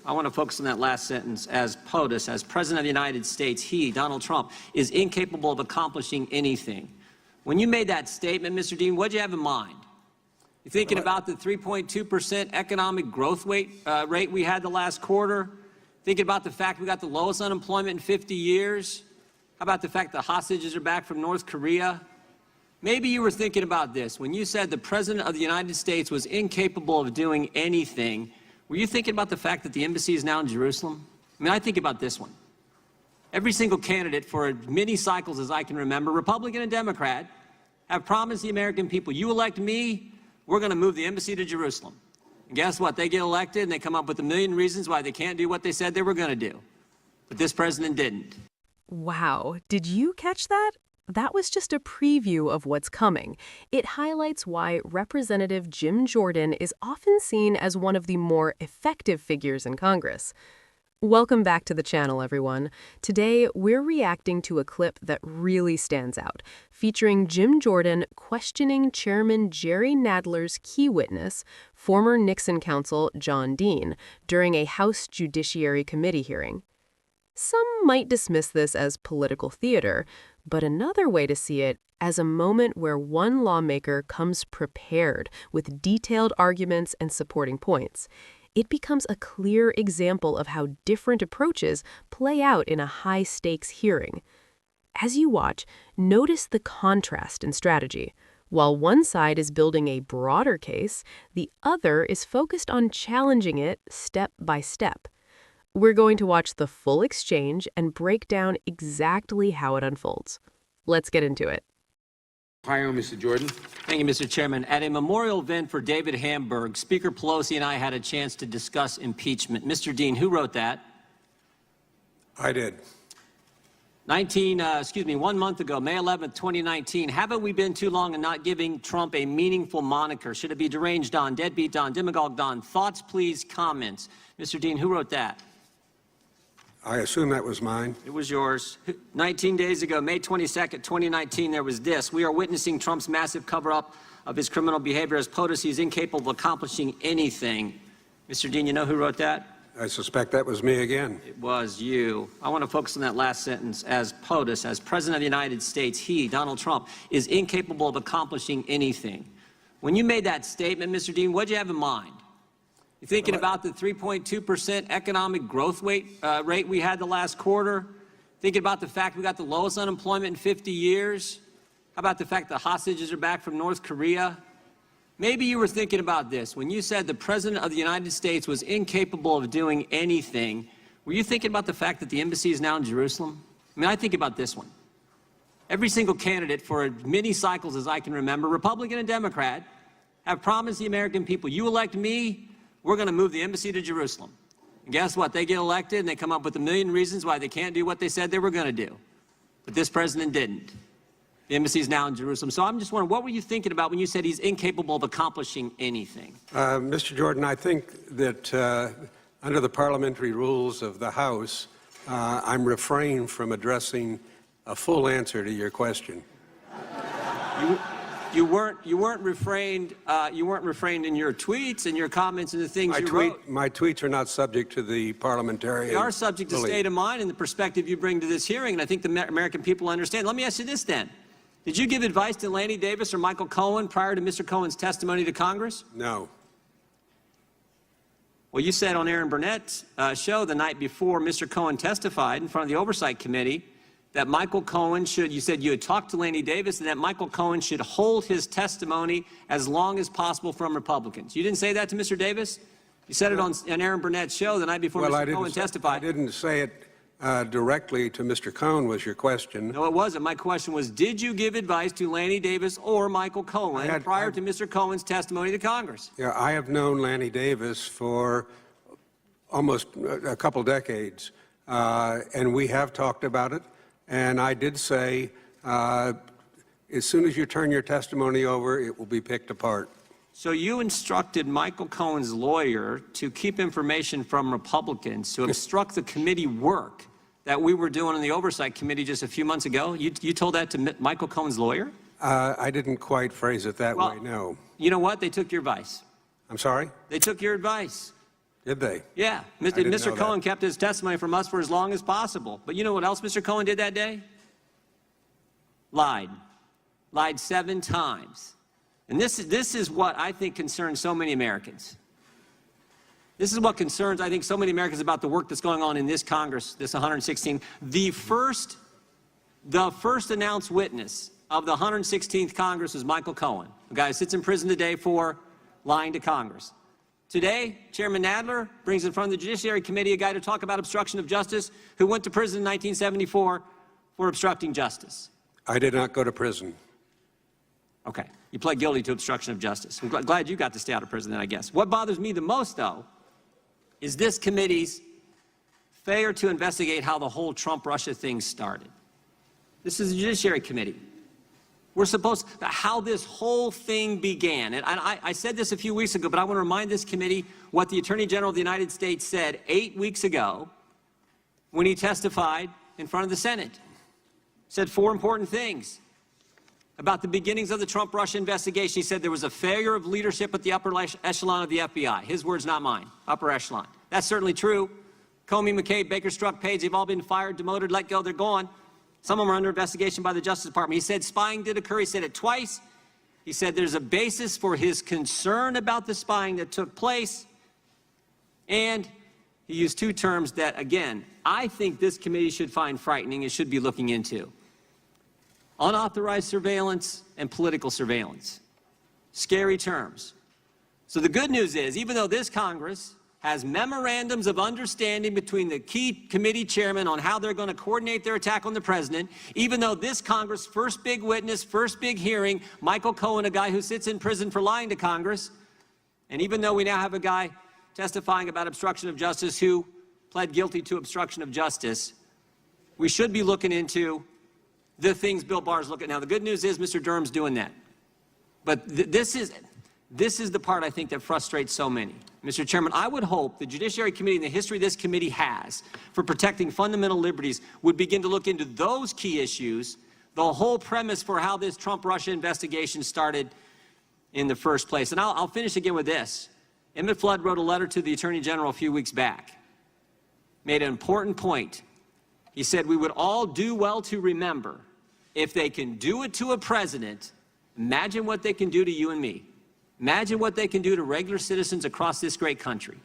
I want to focus on that last sentence. As POTUS, as President of the United States, he, Donald Trump, is incapable of accomplishing anything. When you made that statement, Mr. Dean, what did you have in mind? You thinking about the 3.2% economic growth rate we had the last quarter? Thinking about the fact we got the lowest unemployment in 50 years? How about the fact the hostages are back from North Korea? Maybe you were thinking about this. When you said the President of the United States was incapable of doing anything, were you thinking about the fact that the embassy is now in Jerusalem? I mean, I think about this one. Every single candidate for as many cycles as I can remember, Republican and Democrat, have promised the American people, you elect me, we're going to move the embassy to Jerusalem. And guess what? They get elected and they come up with a million reasons why they can't do what they said they were going to do. But this president didn't. Wow, did you catch that? That was just a preview of what's coming. It highlights why Representative Jim Jordan is often seen as one of the more effective figures in Congress. Welcome back to the channel, everyone. Today, we're reacting to a clip that really stands out, featuring Jim Jordan questioning Chairman Jerry Nadler's key witness, former Nixon counsel John Dean, during a House Judiciary Committee hearing. Some might dismiss this as political theater, but another way to see it as a moment where one lawmaker comes prepared with detailed arguments and supporting points. It becomes a clear example of how different approaches play out in a high-stakes hearing. As you watch, notice the contrast in strategy. While one side is building a broader case, the other is focused on challenging it step by step. We're going to watch the full exchange and break down exactly how it unfolds. Let's get into it. Ohio, Mr. Jordan. Thank you, Mr. Chairman. At a memorial event for David Hamburg, Speaker Pelosi and I had a chance to discuss impeachment. Mr. Dean, who wrote that? I did. 1 month ago, May 11th, 2019, haven't we been too long in not giving Trump a meaningful moniker? Should it be deranged Don, deadbeat Don, demagogue Don? Thoughts, please, comments. Mr. Dean, who wrote that? I assume that was mine. It was yours. 19 days ago, May 22nd, 2019, there was this. We are witnessing Trump's massive cover-up of his criminal behavior. As POTUS, he is incapable of accomplishing anything. Mr. Dean, you know who wrote that? I suspect that was me again. It was you. I want to focus on that last sentence. As POTUS, as President of the United States, he, Donald Trump, is incapable of accomplishing anything. When you made that statement, Mr. Dean, what did you have in mind? You thinking about the 3.2% economic growth rate we had the last quarter? Thinking about the fact we got the lowest unemployment in 50 years? How about the fact the hostages are back from North Korea? Maybe you were thinking about this. When you said the President of the United States was incapable of doing anything, were you thinking about the fact that the embassy is now in Jerusalem? I mean, I think about this one. Every single candidate for as many cycles as I can remember, Republican and Democrat, have promised the American people, you elect me, we're going to move the embassy to Jerusalem. And guess what? They get elected and they come up with a million reasons why they can't do what they said they were going to do. But this president didn't. The embassy is now in Jerusalem. So I'm just wondering, what were you thinking about when you said he's incapable of accomplishing anything? Mr. Jordan, I think that under the parliamentary rules of the House, I'm refrained from addressing a full answer to your question. You weren't refrained in your tweets and your comments and the things you wrote. My tweets are not subject to the parliamentarian. They are subject to state of mind and the perspective you bring to this hearing, and I think the American people understand. Let me ask you this then. Did you give advice to Lanny Davis or Michael Cohen prior to Mr. Cohen's testimony to Congress? No. Well, you said on Aaron Burnett's show the night before Mr. Cohen testified in front of the Oversight Committee that Michael Cohen should, you said you had talked to Lanny Davis and that Michael Cohen should hold his testimony as long as possible from Republicans. You didn't say that to Mr. Davis? You said it on Aaron Burnett's show the night before Mr. Cohen testified. I didn't say it directly to Mr. Cohen was your question. No, it wasn't. My question was, did you give advice to Lanny Davis or Michael Cohen prior to Mr. Cohen's testimony to Congress? Yeah, I have known Lanny Davis for almost a couple decades, and we have talked about it. And I did say, as soon as you turn your testimony over, it will be picked apart. So you instructed Michael Cohen's lawyer to keep information from Republicans, to obstruct the committee work that we were doing in the Oversight Committee just a few months ago? You told that to Michael Cohen's lawyer? I didn't quite phrase it that way, no. You know what? They took your advice. I'm sorry? They took your advice. Did they? Yeah, didn't know Mr. that. Cohen kept his testimony from us for as long as possible. But you know what else Mr. Cohen did that day? Lied. Lied 7 times. And this is what I think concerns so many Americans. This is what concerns, I think, so many Americans about the work that's going on in this Congress, this 116th. The first announced witness of the 116th Congress is Michael Cohen, a guy who sits in prison today for lying to Congress. Today, Chairman Nadler brings in front of the Judiciary Committee a guy to talk about obstruction of justice who went to prison in 1974 for obstructing justice. I did not go to prison. Okay, you pled guilty to obstruction of justice. I'm glad you got to stay out of prison then, I guess. What bothers me the most, though, is this committee's failure to investigate how the whole Trump-Russia thing started. This is the Judiciary Committee. We're supposed to, how this whole thing began. And I said this a few weeks ago, but I want to remind this committee what the Attorney General of the United States said 8 weeks ago when he testified in front of the Senate. Said 4 important things about the beginnings of the Trump-Russia investigation. He said there was a failure of leadership at the upper echelon of the FBI. His words, not mine. Upper echelon. That's certainly true. Comey, McCabe, Baker, Strzok, Page, they've all been fired, demoted, let go, they're gone. Some of them are under investigation by the Justice Department. He said spying did occur. He said it twice. He said there's a basis for his concern about the spying that took place. And he used 2 terms that, again, I think this committee should find frightening and should be looking into. Unauthorized surveillance and political surveillance. Scary terms. So the good news is, even though this Congress has memorandums of understanding between the key committee chairmen on how they're going to coordinate their attack on the president, even though this Congress' first big witness, first big hearing, Michael Cohen, a guy who sits in prison for lying to Congress, and even though we now have a guy testifying about obstruction of justice who pled guilty to obstruction of justice, we should be looking into the things Bill Barr's looking at. Now, the good news is Mr. Durham's doing that. But this is the part I think that frustrates so many. Mr. Chairman, I would hope the Judiciary Committee and the history this committee has for protecting fundamental liberties would begin to look into those key issues, the whole premise for how this Trump-Russia investigation started in the first place. And I'll finish again with this. Emmett Flood wrote a letter to the Attorney General a few weeks back, made an important point. He said, we would all do well to remember, if they can do it to a president, imagine what they can do to you and me. Imagine what they can do to regular citizens across this great country.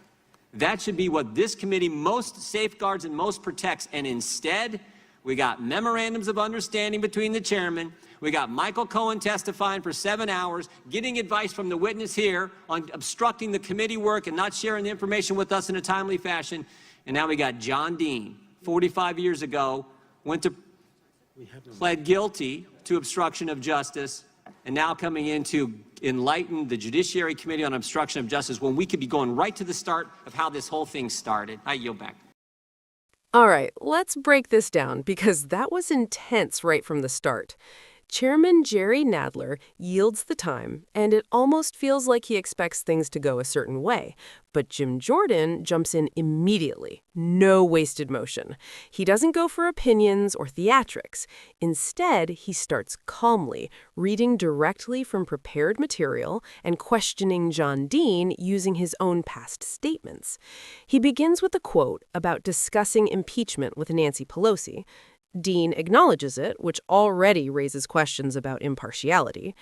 That should be what this committee most safeguards and most protects. And instead, we got memorandums of understanding between the chairmen. We got Michael Cohen testifying for 7 hours, getting advice from the witness here on obstructing the committee work and not sharing the information with us in a timely fashion. And now we got John Dean, 45 years ago, pled guilty to obstruction of justice, and now coming in to enlighten the Judiciary Committee on obstruction of justice when we could be going right to the start of how this whole thing started. I yield back. All right, let's break this down because that was intense right from the start. Chairman Jerry Nadler yields the time, and it almost feels like he expects things to go a certain way. But Jim Jordan jumps in immediately. No wasted motion. He doesn't go for opinions or theatrics. Instead, he starts calmly, reading directly from prepared material and questioning John Dean using his own past statements. He begins with a quote about discussing impeachment with Nancy Pelosi. Dean acknowledges it, which already raises questions about impartiality.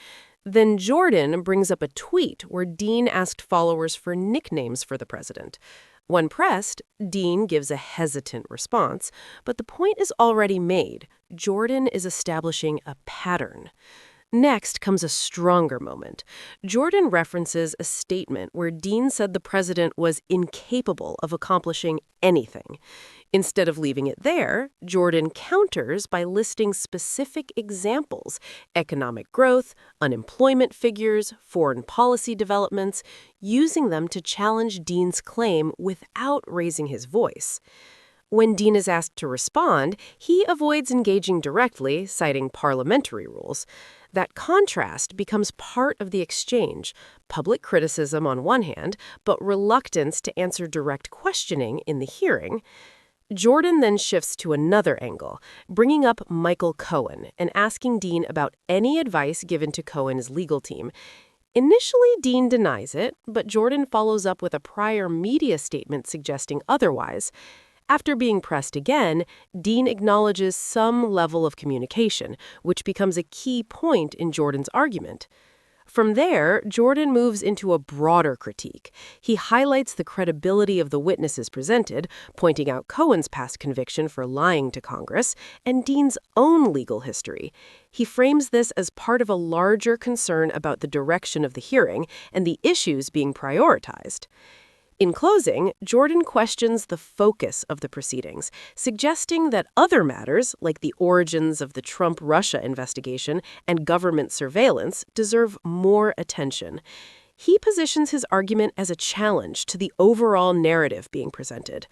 Then Jordan brings up a tweet where Dean asked followers for nicknames for the president. When pressed, Dean gives a hesitant response, but the point is already made. Jordan is establishing a pattern. Next comes a stronger moment. Jordan references a statement where Dean said the president was incapable of accomplishing anything. Instead of leaving it there, Jordan counters by listing specific examples: economic growth, unemployment figures, foreign policy developments, using them to challenge Dean's claim without raising his voice. When Dean is asked to respond, he avoids engaging directly, citing parliamentary rules. That contrast becomes part of the exchange: public criticism on one hand, but reluctance to answer direct questioning in the hearing. Jordan then shifts to another angle, bringing up Michael Cohen and asking Dean about any advice given to Cohen's legal team. Initially, Dean denies it, but Jordan follows up with a prior media statement suggesting otherwise. After being pressed again, Dean acknowledges some level of communication, which becomes a key point in Jordan's argument. From there, Jordan moves into a broader critique. He highlights the credibility of the witnesses presented, pointing out Cohen's past conviction for lying to Congress and Dean's own legal history. He frames this as part of a larger concern about the direction of the hearing and the issues being prioritized. In closing, Jordan questions the focus of the proceedings, suggesting that other matters, like the origins of the Trump-Russia investigation and government surveillance, deserve more attention. He positions his argument as a challenge to the overall narrative being presented.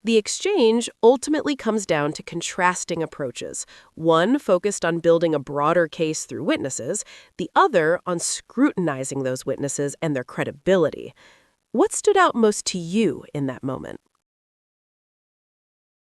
The exchange ultimately comes down to contrasting approaches, one focused on building a broader case through witnesses, the other on scrutinizing those witnesses and their credibility. What stood out most to you in that moment?